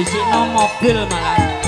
ndisikno mobil malah.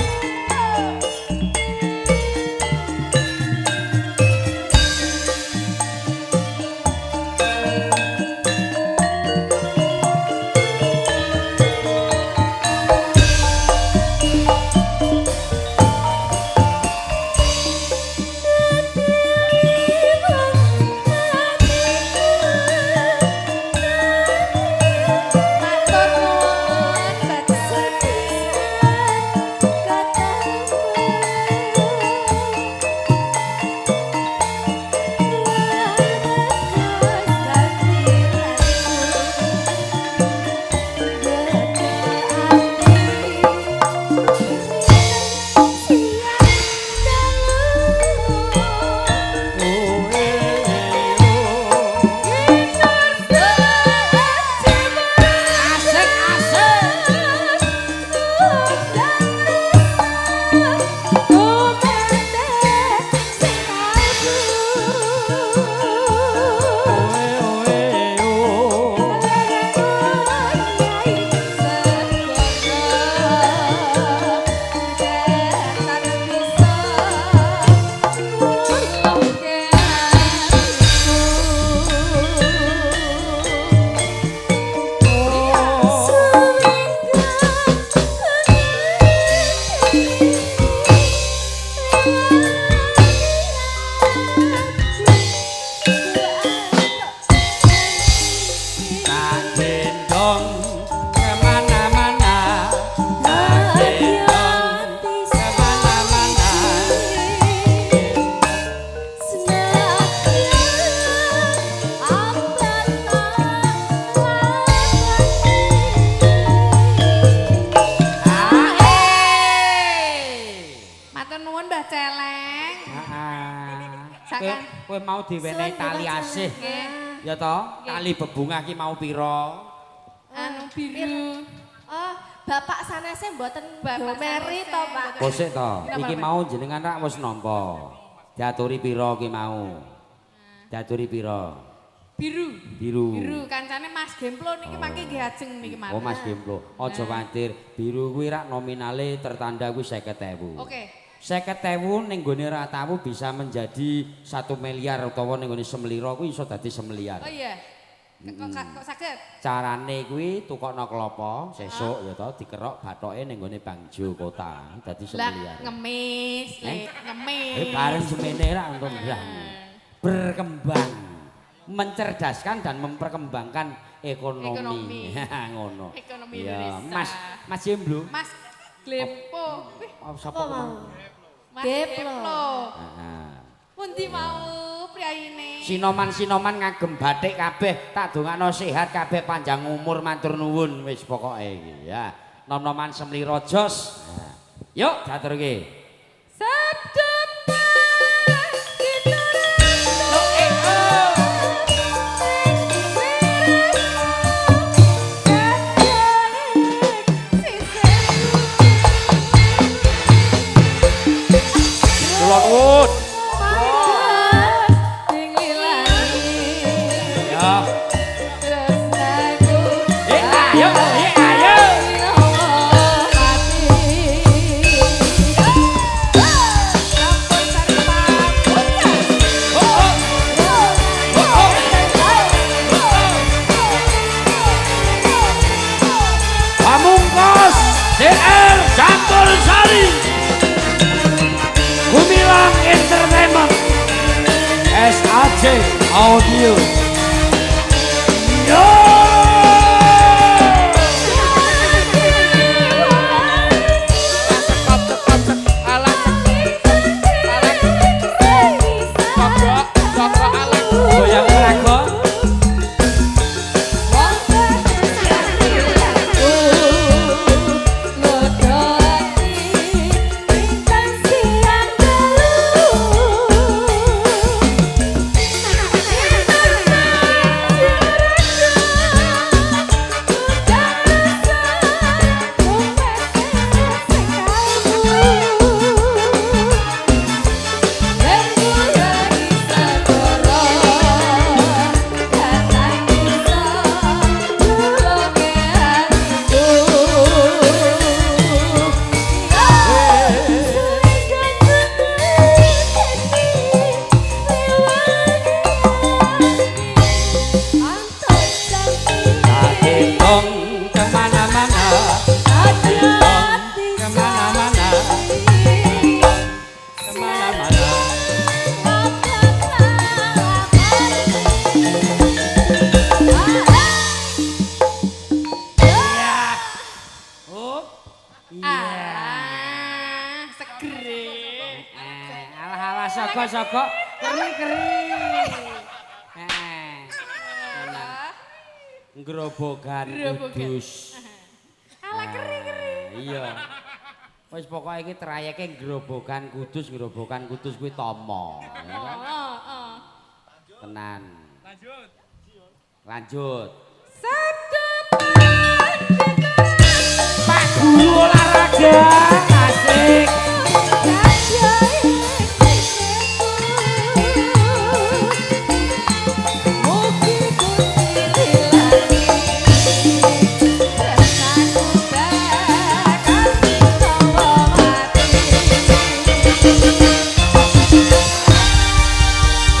Kowe mau diwenehi tali asih. Ya toh? Tali bebungah ki mau pira? Anu biru. Oh, Bapak sanese mboten Meri to, Pak? Kosek to. Iki mau jenengan rak wis nampa. Diaturi pira ki mau? Diaturi pira? Biru. Biru. Biru kancane Mas Gemplo niki mangke nggih ajeng niki Mas. Oh, Mas Gemplo. Aja kuwatir, biru kuwi rak nominale tertanda kuwi 50.000. Oke. 50.000 ning gone Ratawu bisa menjadi 1 miliar utawa ning gone Semlira kuwi iso dadi semiliar. Oh iya. Kok saged? Carane kuwi tukokno klapa sesuk ya to dikerok bathoke ning gone Bangjo kota dadi semiliar. Lah ngemis, ngemis. Bareng semene rak untuk berkembang, mencerdaskan dan memperkembangkan ekonomi. Ngono. Ekonomi ya, Indonesia. Mas Jemblo. Mas Glempo. Oh, sapa mau? Mas Gemplo. Heeh. Pundi mau priyayine? Sinoman-sinoman ngagem batik kabeh, tak dongakno sehat kabeh panjang umur matur nuwun wis pokoke iki ya. Nom-noman Semlira jos. Nah. Yuk diaturke. Sabda Kulon Pamungkas DR Campur Sari Gumilang Entertainment SAC Audio saka keri-keri. Grobogan Kudus. Ala keri-keri. Iya. Wis pokoke iki trayeke Grobogan Kudus kuwi Tomo. Tenan. Lanjut. Pak Guru olahraga asik.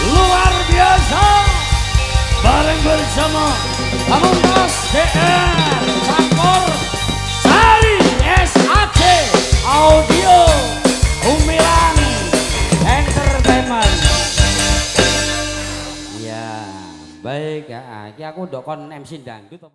Luar biasa. Bareng bersama Pamungkas DR Campur Sari SAC Audio Umilan Entertainment. Ya, baik ya. Iki aku ndok kon MC dangdut.